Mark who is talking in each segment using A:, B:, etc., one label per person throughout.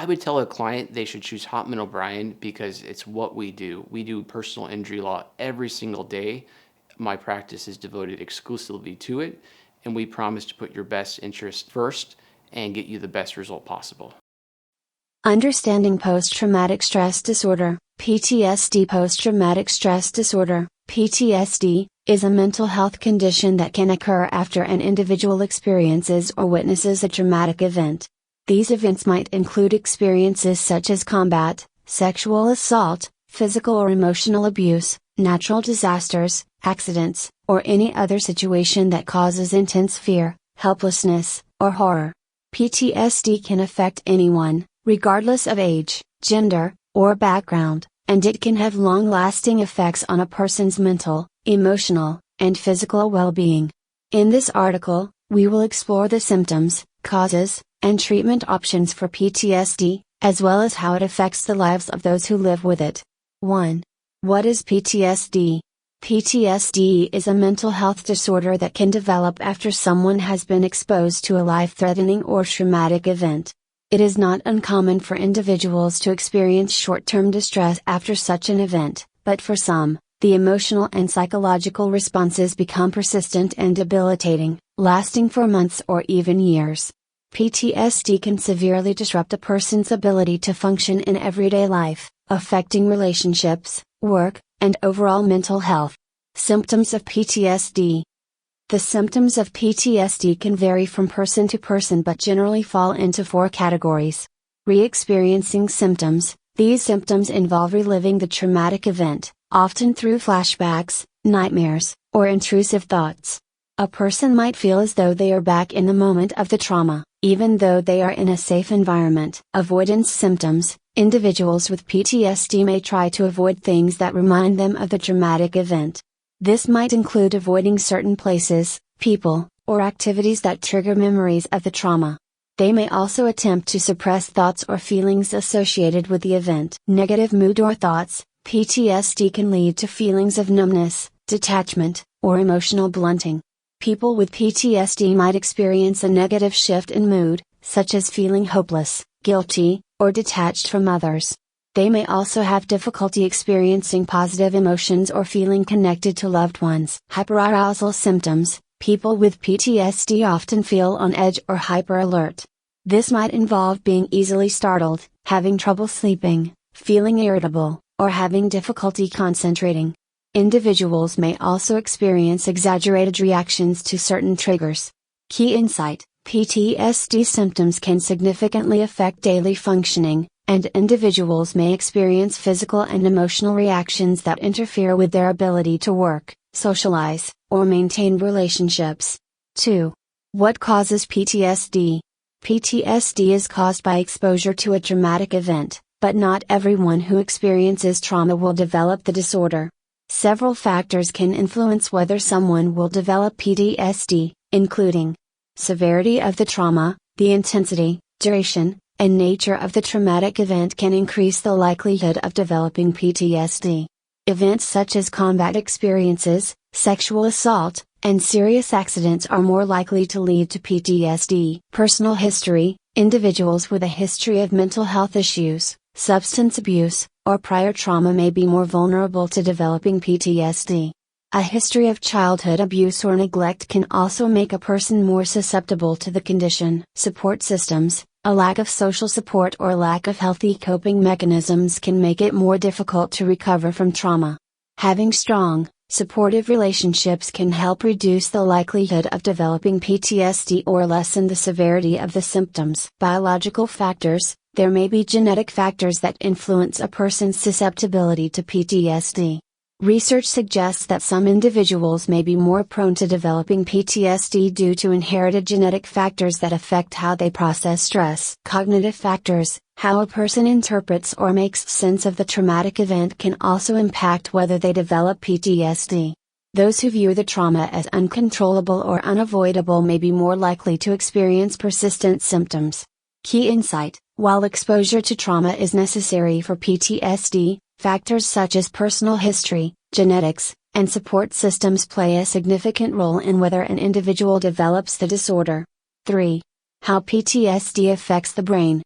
A: I would tell a client they should choose Hopman O'Brien because it's what we do. We do personal injury law every single day. My practice is devoted exclusively to it, and we promise to put your best interest first and get you the best result possible.
B: Understanding post-traumatic stress disorder, PTSD. Post-traumatic stress disorder, PTSD, is a mental health condition that can occur after an individual experiences or witnesses a traumatic event. These events might include experiences such as combat, sexual assault, physical or emotional abuse, natural disasters, accidents, or any other situation that causes intense fear, helplessness, or horror. PTSD can affect anyone, regardless of age, gender, or background, and it can have long-lasting effects on a person's mental, emotional, and physical well-being. In this article, we will explore the symptoms, causes, and treatment options for PTSD, as well as how it affects the lives of those who live with it. 1. What is PTSD? PTSD is a mental health disorder that can develop after someone has been exposed to a life-threatening or traumatic event. It is not uncommon for individuals to experience short-term distress after such an event, but for some, the emotional and psychological responses become persistent and debilitating, lasting for months or even years. PTSD can severely disrupt a person's ability to function in everyday life, affecting relationships, work, and overall mental health. Symptoms of PTSD. The symptoms of PTSD can vary from person to person but generally fall into 4 categories. Re-experiencing symptoms. These symptoms involve reliving the traumatic event, often through flashbacks, nightmares, or intrusive thoughts. A person might feel as though they are back in the moment of the trauma, even though they are in a safe environment. Avoidance symptoms. Individuals with PTSD may try to avoid things that remind them of the traumatic event. This might include avoiding certain places, people, or activities that trigger memories of the trauma. They may also attempt to suppress thoughts or feelings associated with the event. Negative mood or thoughts. PTSD can lead to feelings of numbness, detachment, or emotional blunting. People with PTSD might experience a negative shift in mood, such as feeling hopeless, guilty, or detached from others. They may also have difficulty experiencing positive emotions or feeling connected to loved ones. Hyperarousal symptoms. People with PTSD often feel on edge or hyper-alert. This might involve being easily startled, having trouble sleeping, feeling irritable, or having difficulty concentrating. Individuals may also experience exaggerated reactions to certain triggers. Key insight: PTSD symptoms can significantly affect daily functioning, and individuals may experience physical and emotional reactions that interfere with their ability to work, socialize, or maintain relationships. 2. What causes PTSD? PTSD is caused by exposure to a traumatic event, but not everyone who experiences trauma will develop the disorder. Several factors can influence whether someone will develop PTSD, including severity of the trauma, the intensity, duration, and nature of the traumatic event can increase the likelihood of developing PTSD. Events such as combat experiences, sexual assault, and serious accidents are more likely to lead to PTSD. Personal history. Individuals with a history of mental health issues, substance abuse, or prior trauma may be more vulnerable to developing PTSD. A history of childhood abuse or neglect can also make a person more susceptible to the condition. Support systems. A lack of social support or lack of healthy coping mechanisms can make it more difficult to recover from trauma. Having strong, supportive relationships can help reduce the likelihood of developing PTSD or lessen the severity of the symptoms. Biological factors. There may be genetic factors that influence a person's susceptibility to PTSD. Research suggests that some individuals may be more prone to developing PTSD due to inherited genetic factors that affect how they process stress. Cognitive factors. How a person interprets or makes sense of the traumatic event can also impact whether they develop PTSD. Those who view the trauma as uncontrollable or unavoidable may be more likely to experience persistent symptoms. Key insight: while exposure to trauma is necessary for PTSD, factors such as personal history, genetics, and support systems play a significant role in whether an individual develops the disorder. 3. How PTSD affects the brain.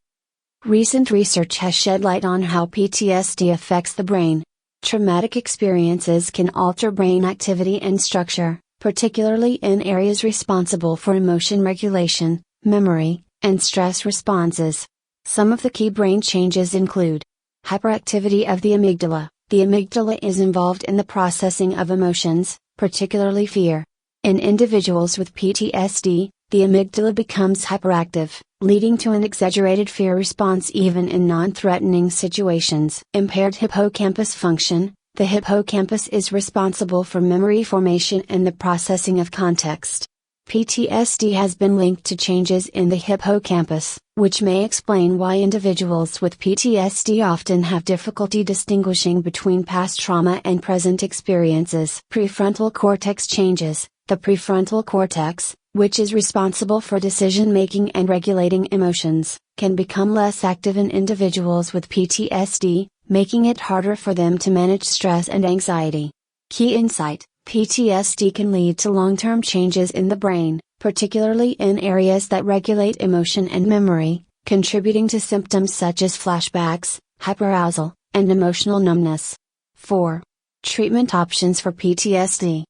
B: Recent research has shed light on how PTSD affects the brain. Traumatic experiences can alter brain activity and structure, particularly in areas responsible for emotion regulation, memory, and stress responses. Some of the key brain changes include hyperactivity of the amygdala. The amygdala is involved in the processing of emotions, particularly fear. In individuals with PTSD, the amygdala becomes hyperactive, leading to an exaggerated fear response even in non-threatening situations. Impaired hippocampus function. The hippocampus is responsible for memory formation and the processing of context. PTSD has been linked to changes in the hippocampus, which may explain why individuals with PTSD often have difficulty distinguishing between past trauma and present experiences. Prefrontal cortex changes. The prefrontal cortex, which is responsible for decision-making and regulating emotions, can become less active in individuals with PTSD, making it harder for them to manage stress and anxiety. Key insight: PTSD can lead to long-term changes in the brain, particularly in areas that regulate emotion and memory, contributing to symptoms such as flashbacks, hyperarousal, and emotional numbness. 4. Treatment options for PTSD.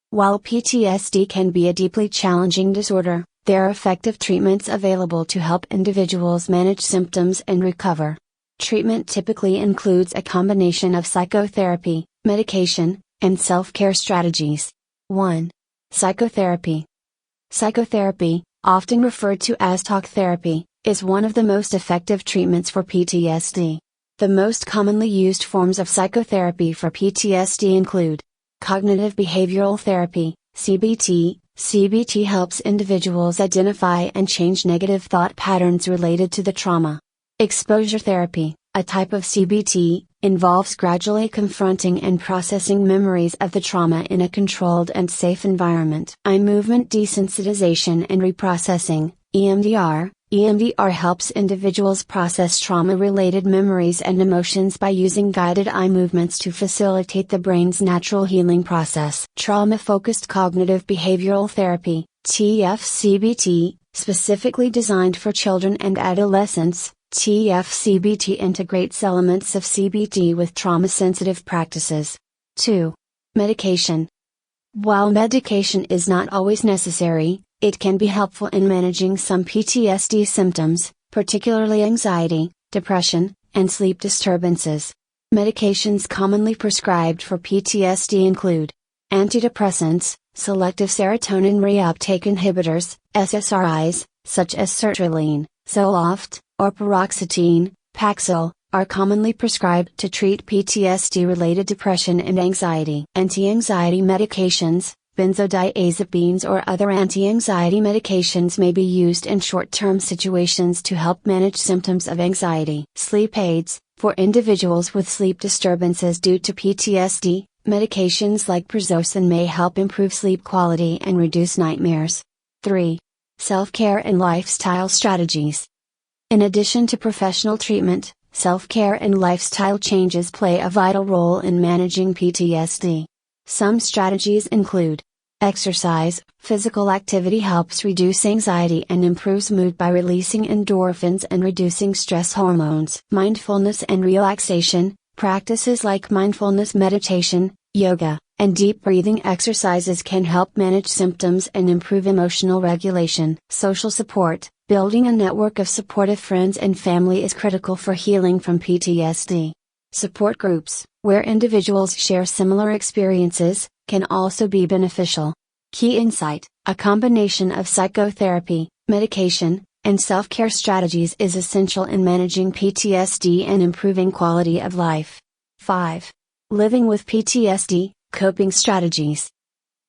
B: While PTSD can be a deeply challenging disorder, there are effective treatments available to help individuals manage symptoms and recover. Treatment typically includes a combination of psychotherapy, medication, and self-care strategies. 1. Psychotherapy. Psychotherapy, often referred to as talk therapy, is one of the most effective treatments for PTSD. The most commonly used forms of psychotherapy for PTSD include cognitive behavioral therapy, CBT. CBT helps individuals identify and change negative thought patterns related to the trauma. Exposure therapy, a type of CBT, involves gradually confronting and processing memories of the trauma in a controlled and safe environment. Eye movement desensitization and reprocessing, EMDR. EMDR helps individuals process trauma-related memories and emotions by using guided eye movements to facilitate the brain's natural healing process. Trauma-focused cognitive behavioral therapy, TFCBT, specifically designed for children and adolescents. TFCBT integrates elements of CBT with trauma-sensitive practices. 2. Medication. While medication is not always necessary, it can be helpful in managing some PTSD symptoms, particularly anxiety, depression, and sleep disturbances. Medications commonly prescribed for PTSD include antidepressants, selective serotonin reuptake inhibitors, SSRIs, such as sertraline, Zoloft, or paroxetine, Paxil, are commonly prescribed to treat PTSD-related depression and anxiety. Anti-anxiety medications, benzodiazepines or other anti-anxiety medications may be used in short-term situations to help manage symptoms of anxiety. Sleep aids, for individuals with sleep disturbances due to PTSD, medications like prazosin may help improve sleep quality and reduce nightmares. 3. Self-care and lifestyle strategies. In addition to professional treatment, self-care and lifestyle changes play a vital role in managing PTSD. Some strategies include exercise. Physical activity helps reduce anxiety and improves mood by releasing endorphins and reducing stress hormones. Mindfulness and relaxation. Practices like mindfulness meditation, yoga, and deep breathing exercises can help manage symptoms and improve emotional regulation. Social support. Building a network of supportive friends and family is critical for healing from PTSD. Support groups, where individuals share similar experiences, can also be beneficial. Key insight: a combination of psychotherapy, medication, and self-care strategies is essential in managing PTSD and improving quality of life. 5. Living with PTSD, coping strategies.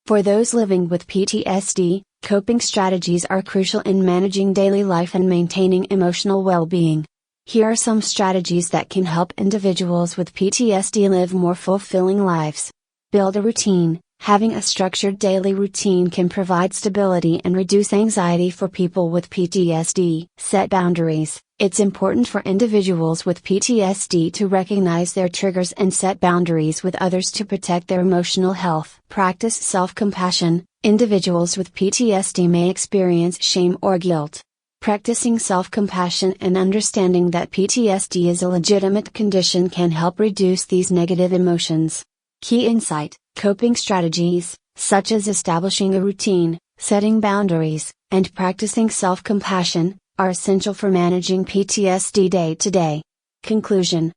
B: For those living with PTSD, coping strategies are crucial in managing daily life and maintaining emotional well-being. Here are some strategies that can help individuals with PTSD live more fulfilling lives. Build a routine. Having a structured daily routine can provide stability and reduce anxiety for people with PTSD. Set boundaries. It's important for individuals with PTSD to recognize their triggers and set boundaries with others to protect their emotional health. Practice self-compassion. Individuals with PTSD may experience shame or guilt. Practicing self-compassion and understanding that PTSD is a legitimate condition can help reduce these negative emotions. Key insight: coping strategies, such as establishing a routine, setting boundaries, and practicing self-compassion, are essential for managing PTSD day to day. Conclusion: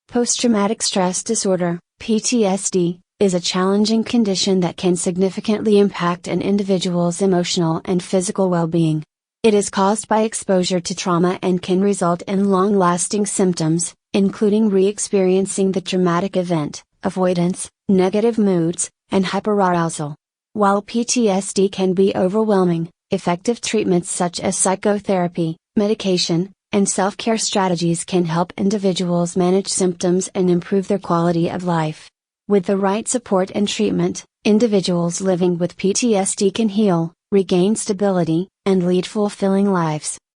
B: post-traumatic stress disorder, PTSD, is a challenging condition that can significantly impact an individual's emotional and physical well-being. It is caused by exposure to trauma and can result in long-lasting symptoms, including re-experiencing the traumatic event, avoidance, negative moods, and hyperarousal. While PTSD can be overwhelming, effective treatments such as psychotherapy, medication, and self-care strategies can help individuals manage symptoms and improve their quality of life. With the right support and treatment, individuals living with PTSD can heal, regain stability, and lead fulfilling lives.